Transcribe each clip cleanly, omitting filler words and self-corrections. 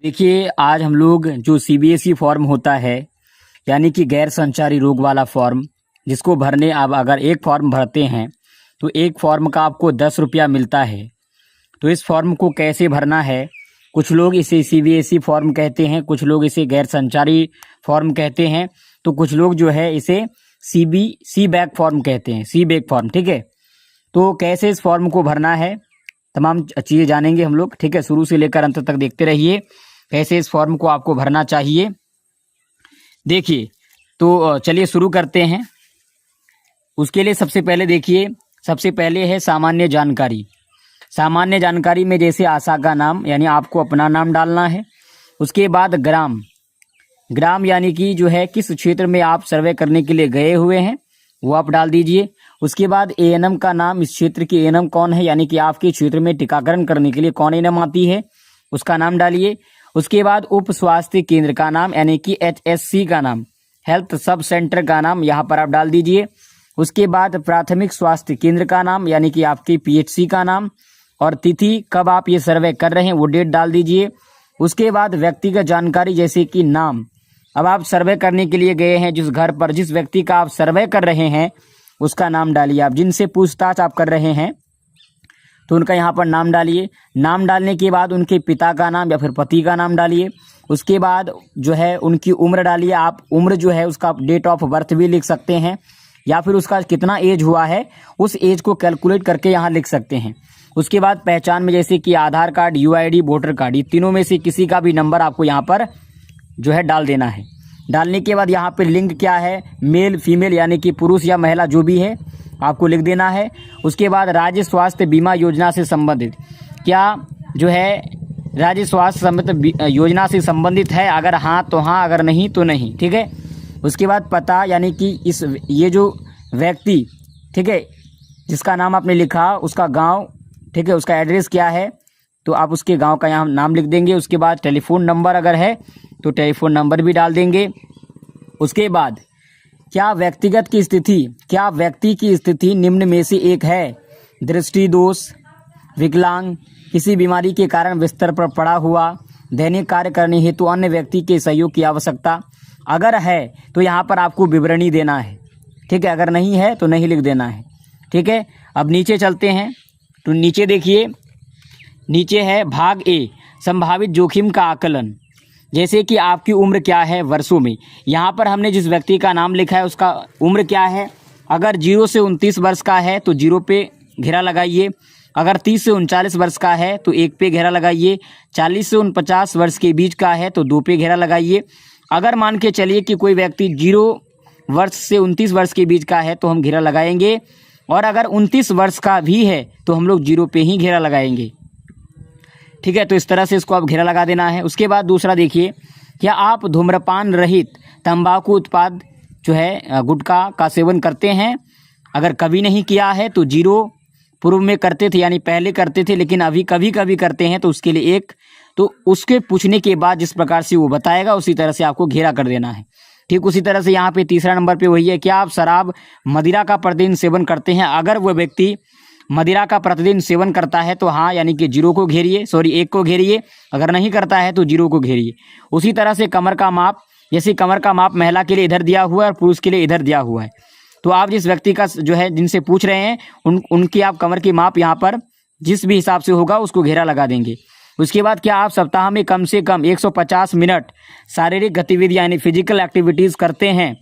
देखिए, आज हम लोग जो सीबीएसई फॉर्म होता है, यानी कि गैर संचारी रोग वाला फॉर्म, जिसको भरने आप अगर एक फॉर्म भरते हैं तो एक फॉर्म का आपको 10 रुपया मिलता है। तो इस फॉर्म को कैसे भरना है, कुछ लोग इसे सीबीएसई फॉर्म कहते हैं, कुछ लोग इसे गैर संचारी फॉर्म कहते हैं, तो कुछ लोग जो है इसे सी बैक फॉर्म कहते हैं, सी बैक फॉर्म। ठीक है, तो कैसे इस फॉर्म को भरना है तमाम चीज़ें जानेंगे हम लोग। ठीक है, शुरू से लेकर अंत तक देखते रहिए कैसे इस फॉर्म को आपको भरना चाहिए। देखिए, तो चलिए शुरू करते हैं। उसके लिए सबसे पहले देखिए, सबसे पहले है सामान्य जानकारी। सामान्य जानकारी में जैसे आशा का नाम, यानी आपको अपना नाम डालना है। उसके बाद ग्राम, ग्राम यानी कि जो है किस क्षेत्र में आप सर्वे करने के लिए गए हुए हैं वो आप डाल दीजिए। उसके बाद एएनएम का नाम, इस क्षेत्र की एएनएम कौन है, यानी कि आपके क्षेत्र में टीकाकरण करने के लिए कौन एएनएम आती है उसका नाम डालिए। उसके बाद उप स्वास्थ्य केंद्र का नाम, यानी कि HSC का नाम, हेल्थ सब सेंटर का नाम यहाँ पर आप डाल दीजिए। उसके बाद प्राथमिक स्वास्थ्य केंद्र का नाम, यानी कि आपके PHC का नाम, और तिथि कब आप ये सर्वे कर रहे हैं वो डेट डाल दीजिए। उसके बाद व्यक्तिगत जानकारी जैसे कि नाम, अब आप सर्वे करने के लिए गए हैं जिस घर पर, जिस व्यक्ति का आप सर्वे कर रहे हैं उसका नाम डालिए। आप जिनसे पूछताछ आप कर रहे हैं तो उनका यहाँ पर नाम डालिए। नाम डालने के बाद उनके पिता का नाम या फिर पति का नाम डालिए। उसके बाद जो है उनकी उम्र डालिए। आप उम्र जो है उसका डेट ऑफ बर्थ भी लिख सकते हैं, या फिर उसका कितना एज हुआ है उस एज को कैलकुलेट करके यहाँ लिख सकते हैं। उसके बाद पहचान में जैसे कि आधार कार्ड, UID, वोटर कार्ड, ये तीनों में से किसी का भी नंबर आपको यहाँ पर जो है डाल देना है। डालने के बाद यहाँ पे लिंग क्या है, मेल फीमेल, यानी कि पुरुष या महिला जो भी है आपको लिख देना है। उसके बाद राज्य स्वास्थ्य बीमा योजना से संबंधित, क्या जो है राज्य स्वास्थ्य संबंधित योजना से संबंधित है, अगर हाँ तो हाँ, अगर नहीं तो नहीं। ठीक है, उसके बाद पता, यानी कि ये जो व्यक्ति, ठीक है, जिसका नाम आपने लिखा उसका गांव, ठीक है, उसका एड्रेस क्या है तो आप उसके गांव का यहाँ नाम लिख देंगे। उसके बाद टेलीफोन नंबर अगर है तो टेलीफोन नंबर भी डाल देंगे। उसके बाद क्या व्यक्तिगत की स्थिति, क्या व्यक्ति की स्थिति निम्न में से एक है, दृष्टि दोष, विकलांग, किसी बीमारी के कारण बिस्तर पर पड़ा हुआ, दैनिक कार्य करने हेतु अन्य व्यक्ति के सहयोग की आवश्यकता, अगर है तो यहाँ पर आपको विवरणी देना है। ठीक है, अगर नहीं है तो नहीं लिख देना है। ठीक है, अब नीचे चलते हैं। तो नीचे देखिए, नीचे है भाग ए, संभावित जोखिम का आकलन। जैसे कि आपकी उम्र क्या है वर्षों में, यहाँ पर हमने जिस व्यक्ति का नाम लिखा है उसका उम्र क्या है। अगर 0 से 29 वर्ष का है तो 0 पे घेरा लगाइए। अगर 30 से 39 वर्ष का है तो 1 पे घेरा लगाइए। 40 से 49 वर्ष के बीच का है तो 2 पे घेरा लगाइए। अगर मान के चलिए कि कोई व्यक्ति 0 वर्ष से 29 वर्ष के बीच का है तो हम घेरा लगाएंगे, और अगर 29 वर्ष का भी है तो हम लोग 0 पे ही घेरा लगाएंगे। ठीक है, तो इस तरह से इसको आप घेरा लगा देना है। उसके बाद दूसरा देखिए, क्या आप धूम्रपान रहित तंबाकू उत्पाद जो है गुटखा का सेवन करते हैं। अगर कभी नहीं किया है तो 0, पूर्व में करते थे यानी पहले करते थे लेकिन अभी कभी कभी करते हैं तो उसके लिए 1। तो उसके पूछने के बाद जिस प्रकार से वो बताएगा उसी तरह से आपको घेरा कर देना है। ठीक उसी तरह से यहाँ पे तीसरा नंबर पे वही है, क्या आप शराब मदिरा का प्रतिदिन सेवन करते हैं। अगर वो व्यक्ति मदिरा का प्रतिदिन सेवन करता है तो हाँ, यानी कि 0 को घेरिए, 1 को घेरिए। अगर नहीं करता है तो 0 को घेरिए। उसी तरह से कमर का माप, जैसे कमर का माप महिला के लिए इधर दिया हुआ है और पुरुष के लिए इधर दिया हुआ है, तो आप जिस व्यक्ति का जो है जिनसे पूछ रहे हैं उनकी आप कमर की माप यहाँ पर जिस भी हिसाब से होगा उसको घेरा लगा देंगे। उसके बाद क्या आप सप्ताह में कम से कम 150 मिनट शारीरिक गतिविधि यानी फिजिकल एक्टिविटीज़ करते हैं।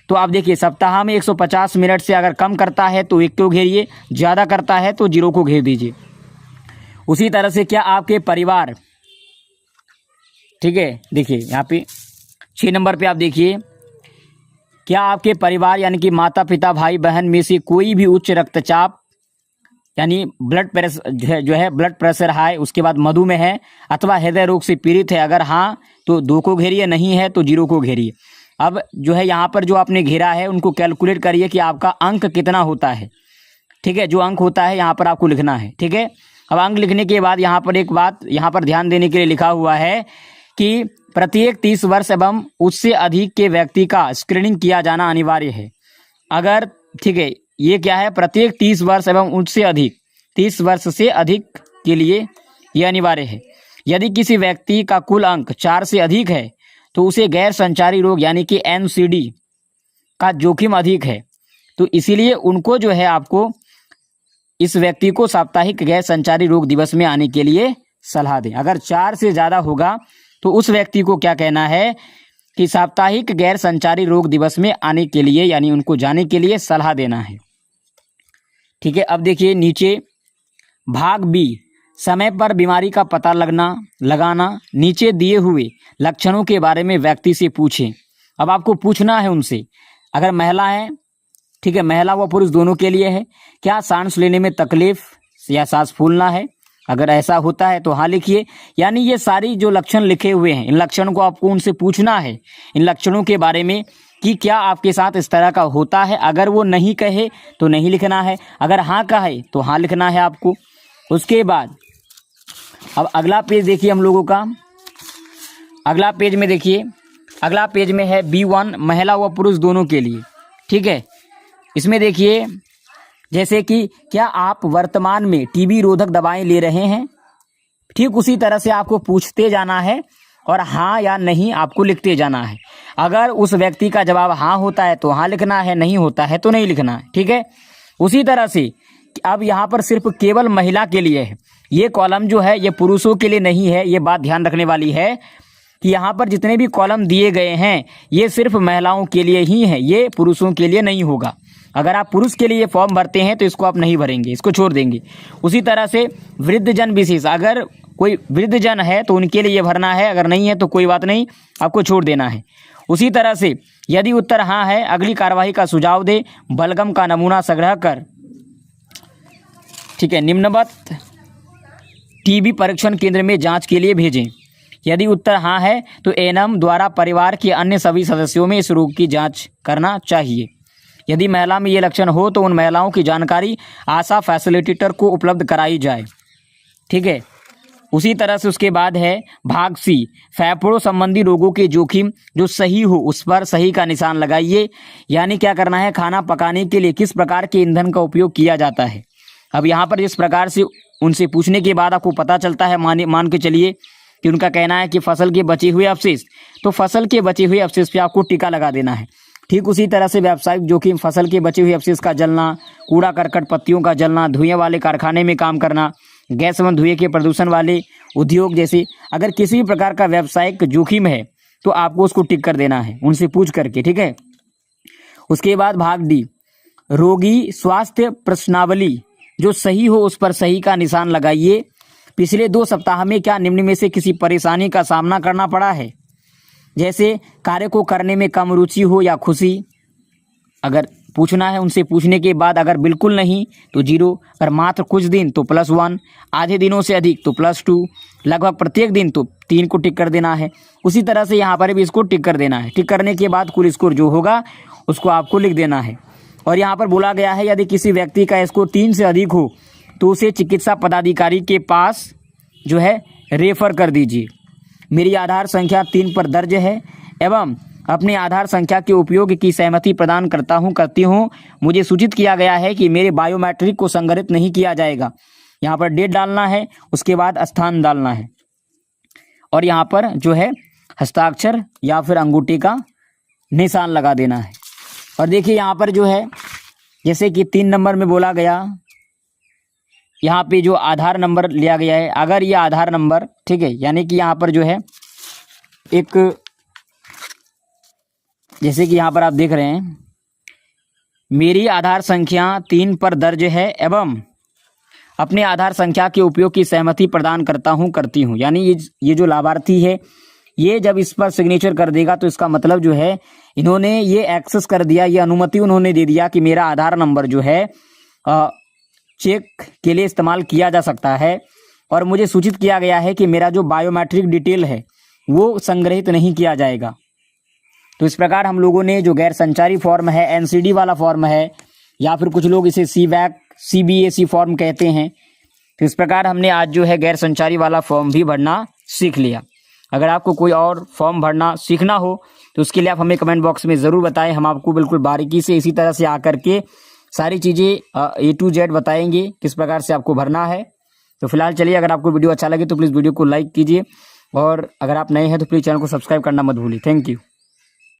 तो आप देखिए, सप्ताह में 150 मिनट से अगर कम करता है तो 1 को घेरिए, ज़्यादा करता है तो 0 को घेर दीजिए। उसी तरह से क्या आपके परिवार, ठीक है, देखिए यहाँ पे 6 नंबर पे आप देखिए, क्या आपके परिवार यानी कि माता पिता भाई बहन में से कोई भी उच्च रक्तचाप यानी ब्लड प्रेशर जो है ब्लड प्रेशर हाई, उसके बाद मधुमेह है अथवा हृदय रोग से पीड़ित है। अगर हाँ तो 2 को घेरिए, नहीं है तो 0 को घेरिए। अब जो है यहाँ पर जो आपने घेरा है उनको कैलकुलेट करिए कि आपका अंक कितना होता है। ठीक है, जो अंक होता है यहाँ पर आपको लिखना है। ठीक है, अब अंक लिखने के बाद यहाँ पर एक बात यहाँ पर ध्यान देने के लिए लिखा हुआ है कि प्रत्येक 30 वर्ष एवं उससे अधिक के व्यक्ति का स्क्रीनिंग किया जाना अनिवार्य है। अगर, ठीक है, ये क्या है, प्रत्येक 30 वर्ष एवं उससे अधिक, 30 वर्ष से अधिक के लिए ये अनिवार्य है। यदि किसी व्यक्ति का कुल अंक 4 से अधिक है तो उसे गैर संचारी रोग यानी कि NCD का जोखिम अधिक है। तो इसीलिए उनको जो है आपको इस व्यक्ति को साप्ताहिक गैर संचारी रोग दिवस में आने के लिए सलाह दें। अगर 4 से ज़्यादा होगा तो उस व्यक्ति को क्या कहना है कि साप्ताहिक गैर संचारी रोग दिवस में आने के लिए यानी उनको जाने के लिए सलाह देना है। ठीक है, अब देखिए नीचे भाग बी, समय पर बीमारी का पता लगाना। नीचे दिए हुए लक्षणों के बारे में व्यक्ति से पूछें। अब आपको पूछना है उनसे, अगर महिला है, ठीक है, महिला व पुरुष दोनों के लिए है, क्या सांस लेने में तकलीफ या सांस फूलना है? अगर ऐसा होता है तो हाँ लिखिए। यानी ये सारी जो लक्षण लिखे हुए हैं, इन लक्षणों को आपको उनसे पूछना है, इन लक्षणों के बारे में कि क्या आपके साथ इस तरह का होता है। अगर वो नहीं कहे तो नहीं लिखना है, अगर हाँ कहे तो हाँ लिखना है आपको। उसके बाद अब अगला पेज देखिए हम लोगों का। अगला पेज में देखिए, अगला पेज में है B1, महिला व पुरुष दोनों के लिए। ठीक है, इसमें देखिए जैसे कि क्या आप वर्तमान में टीबी रोधक दवाएं ले रहे हैं? ठीक उसी तरह से आपको पूछते जाना है और हाँ या नहीं आपको लिखते जाना है। अगर उस व्यक्ति का जवाब हाँ होता है तो हाँ लिखना है, नहीं होता है तो नहीं लिखना है। ठीक है, उसी तरह से अब यहाँ पर सिर्फ केवल महिला के लिए है, ये कॉलम जो है ये पुरुषों के लिए नहीं है। ये बात ध्यान रखने वाली है कि यहाँ पर जितने भी कॉलम दिए गए हैं ये सिर्फ महिलाओं के लिए ही है, ये पुरुषों के लिए नहीं होगा। अगर आप पुरुष के लिए फॉर्म भरते हैं तो इसको आप नहीं भरेंगे, इसको छोड़ देंगे। उसी तरह से वृद्धजन विशेष, अगर कोई वृद्धजन है तो उनके लिए भरना है, अगर नहीं है तो कोई बात नहीं, आपको छोड़ देना है। उसी तरह से यदि उत्तर हाँ है, अगली कार्यवाही का सुझाव दे, बलगम का नमूना संग्रह कर, ठीक है, निम्नवत टीबी परीक्षण केंद्र में जांच के लिए भेजें। यदि उत्तर हाँ है तो एएनएम द्वारा परिवार के अन्य सभी सदस्यों में इस रोग की जांच करना चाहिए। यदि महिला में ये लक्षण हो तो उन महिलाओं की जानकारी आशा फैसिलिटेटर को उपलब्ध कराई जाए। ठीक है, उसी तरह से उसके बाद है भाग सी, फेफड़ों संबंधी रोगों के जोखिम जो सही हो उस पर सही का निशान लगाइए। यानी क्या करना है, खाना पकाने के लिए किस प्रकार के ईंधन का उपयोग किया जाता है। अब यहाँ पर जिस प्रकार से उनसे पूछने के बाद आपको पता चलता है, मान के चलिए कि उनका कहना है कि फसल के बचे हुए अवशेष, तो फसल के बचे हुए अवशेष पे आपको टीका लगा देना है। ठीक उसी तरह से व्यावसायिक जोखिम, फसल के बचे हुए अवशेष का जलना, कूड़ा करकट पत्तियों का जलना, धुएं वाले कारखाने में काम करना, गैस एवं धुएं के प्रदूषण वाले उद्योग जैसे अगर किसी भी प्रकार का व्यावसायिक जोखिम है तो आपको उसको टिक कर देना है उनसे पूछ करके। ठीक है, उसके बाद भाग डी, रोगी स्वास्थ्य प्रश्नावली जो सही हो उस पर सही का निशान लगाइए। पिछले 2 सप्ताह में क्या निम्न में से किसी परेशानी का सामना करना पड़ा है, जैसे कार्य को करने में कम रुचि हो या खुशी। अगर पूछना है उनसे पूछने के बाद, अगर बिल्कुल नहीं तो 0, अगर मात्र कुछ दिन तो +1, आधे दिनों से अधिक तो +2, लगभग प्रत्येक दिन तो 3 को टिक कर देना है। उसी तरह से यहाँ पर भी इसको टिक कर देना है। टिक करने के बाद कुल स्कोर जो होगा उसको आपको लिख देना है। और यहाँ पर बोला गया है यदि किसी व्यक्ति का स्कोर 3 से अधिक हो तो उसे चिकित्सा पदाधिकारी के पास जो है रेफर कर दीजिए। मेरी आधार संख्या 3 पर दर्ज है एवं अपने आधार संख्या के उपयोग की सहमति प्रदान करती हूँ। मुझे सूचित किया गया है कि मेरे बायोमेट्रिक को संग्रहित नहीं किया जाएगा। यहाँ पर डेट डालना है, उसके बाद स्थान डालना है और यहाँ पर जो है हस्ताक्षर या फिर अंगूठे का निशान लगा देना है। और देखिए यहाँ पर जो है जैसे कि 3 नंबर में बोला गया, यहाँ पे जो आधार नंबर लिया गया है, अगर ये आधार नंबर, ठीक है, यानी कि यहाँ पर जो है एक, जैसे कि यहाँ पर आप देख रहे हैं मेरी आधार संख्या 3 पर दर्ज है एवं अपने आधार संख्या के उपयोग की सहमति प्रदान करती हूँ। यानी ये जो लाभार्थी है ये जब इस पर सिग्नेचर कर देगा तो इसका मतलब जो है इन्होंने ये एक्सेस कर दिया, ये अनुमति उन्होंने दे दिया कि मेरा आधार नंबर जो है चेक के लिए इस्तेमाल किया जा सकता है। और मुझे सूचित किया गया है कि मेरा जो बायोमेट्रिक डिटेल है वो संग्रहित नहीं किया जाएगा। तो इस प्रकार हम लोगों ने जो गैर संचारी फॉर्म है, एनसीडी वाला फॉर्म है या फिर कुछ लोग इसे CBAC फॉर्म कहते हैं, तो इस प्रकार हमने आज जो है गैर संचारी वाला फॉर्म भी भरना सीख लिया। अगर आपको कोई और फॉर्म भरना सीखना हो तो उसके लिए आप हमें कमेंट बॉक्स में ज़रूर बताएं। हम आपको बिल्कुल बारीकी से इसी तरह से आकर के सारी चीज़ें A to Z बताएंगे किस प्रकार से आपको भरना है। तो फिलहाल चलिए, अगर आपको वीडियो अच्छा लगे तो प्लीज़ वीडियो को लाइक कीजिए, और अगर आप नए हैं तो प्लीज़ चैनल को सब्सक्राइब करना मत भूलिए। Thank you.